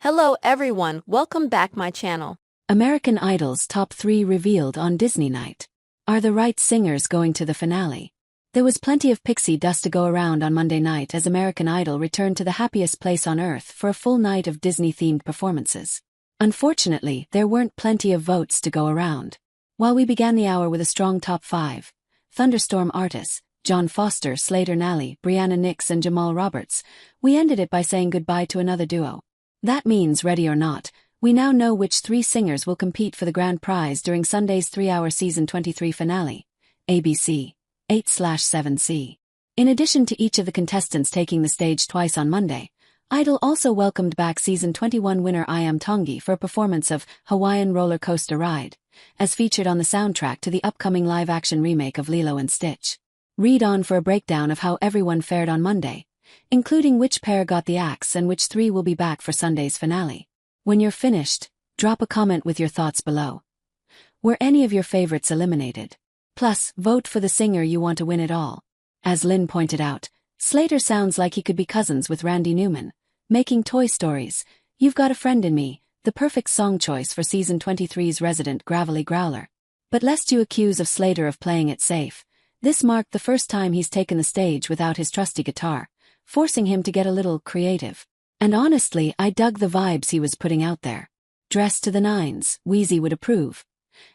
Hello everyone, welcome back my channel. American Idol's top 3 revealed on Disney Night. Are the right singers going to the finale? There was plenty of pixie dust to go around on Monday night as American Idol returned to the happiest place on earth for a full night of Disney-themed performances. Unfortunately, there weren't plenty of votes to go around. While we began the hour with a strong top 5, Thunderstorm artists, John Foster, Slater Nally, Brianna Nix and Jamal Roberts, we ended it by saying goodbye to another duo. That means, ready or not, we now know which 3 singers will compete for the grand prize during Sunday's 3-hour season 23 finale, ABC 8/7C. In addition to each of the contestants taking the stage twice on Monday, Idol also welcomed back season 21 winner I Am Tongi for a performance of Hawaiian Roller Coaster Ride, as featured on the soundtrack to the upcoming live-action remake of Lilo and Stitch. Read on for a breakdown of how everyone fared on Monday, including which pair got the axe and which 3 will be back for Sunday's finale. When you're finished, drop a comment with your thoughts below. Were any of your favorites eliminated? Plus, vote for the singer you want to win it all. As Lynn pointed out, Slater sounds like he could be cousins with Randy Newman, making Toy Stories, You've Got a Friend in Me, the perfect song choice for season 23's resident gravelly growler. But lest you accuse of Slater of playing it safe, this marked the first time he's taken the stage without his trusty guitar, forcing him to get a little creative. And honestly, I dug the vibes he was putting out there. Dressed to the nines, Wheezy would approve.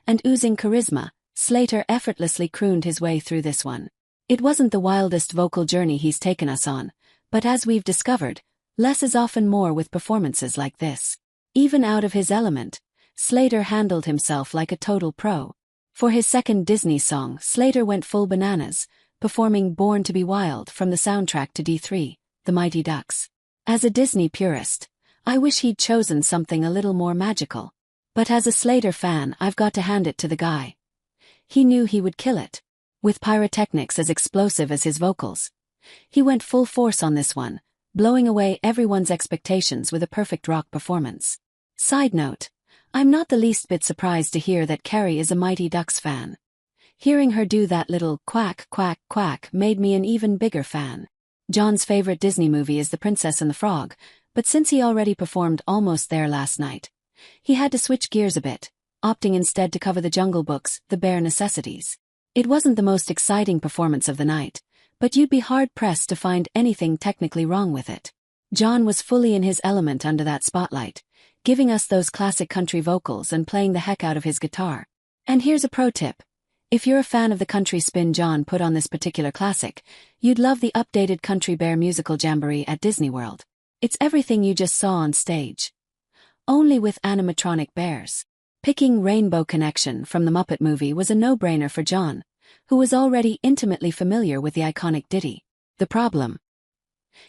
And oozing charisma, Slater effortlessly crooned his way through this one. It wasn't the wildest vocal journey he's taken us on, but as we've discovered, less is often more with performances like this. Even out of his element, Slater handled himself like a total pro. For his second Disney song, Slater went full bananas, performing Born to be Wild from the soundtrack to D3, The Mighty Ducks. As a Disney purist, I wish he'd chosen something a little more magical. But as a Slater fan, I've got to hand it to the guy. He knew he would kill it. With pyrotechnics as explosive as his vocals. He went full force on this one, blowing away everyone's expectations with a perfect rock performance. Side note, I'm not the least bit surprised to hear that Carrie is a Mighty Ducks fan. Hearing her do that little quack quack quack made me an even bigger fan. John's favorite Disney movie is The Princess and the Frog, but since he already performed almost there last night, he had to switch gears a bit, opting instead to cover the Jungle Book's The Bare Necessities. It wasn't the most exciting performance of the night, but you'd be hard-pressed to find anything technically wrong with it. John was fully in his element under that spotlight, giving us those classic country vocals and playing the heck out of his guitar. And here's a pro tip. If you're a fan of the country spin John put on this particular classic, you'd love the updated Country Bear musical jamboree at Disney World. It's everything you just saw on stage, only with animatronic bears. Picking Rainbow Connection from the Muppet movie was a no-brainer for John, who was already intimately familiar with the iconic ditty. The problem?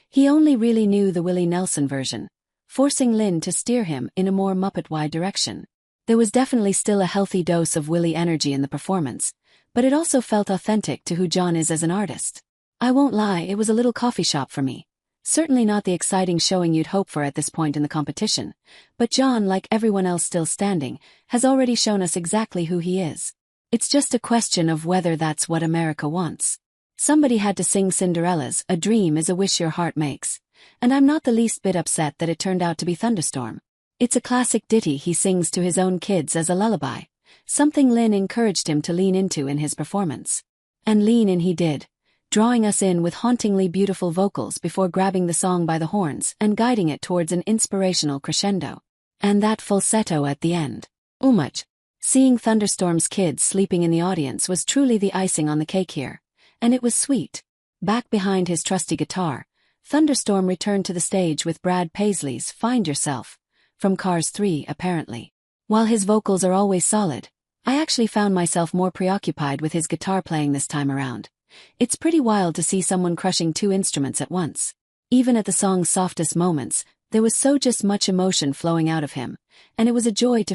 He only really knew the Willie Nelson version, forcing Lynn to steer him in a more Muppet-wide direction. There was definitely still a healthy dose of Willie energy in the performance, but it also felt authentic to who John is as an artist. I won't lie, it was a little coffee shop for me. Certainly not the exciting showing you'd hope for at this point in the competition, but John, like everyone else still standing, has already shown us exactly who he is. It's just a question of whether that's what America wants. Somebody had to sing Cinderella's "A Dream is a Wish Your Heart Makes," and I'm not the least bit upset that it turned out to be Thunderstorm. It's a classic ditty he sings to his own kids as a lullaby, something Lynn encouraged him to lean into in his performance. And lean in he did, drawing us in with hauntingly beautiful vocals before grabbing the song by the horns and guiding it towards an inspirational crescendo. And that falsetto at the end. Much. Seeing Thunderstorm's kids sleeping in the audience was truly the icing on the cake here, and it was sweet. Back behind his trusty guitar, Thunderstorm returned to the stage with Brad Paisley's Find Yourself, from Cars 3 apparently. While his vocals are always solid, I actually found myself more preoccupied with his guitar playing this time around. It's pretty wild to see someone crushing 2 instruments at once. Even at the song's softest moments, there was so just much emotion flowing out of him, and it was a joy to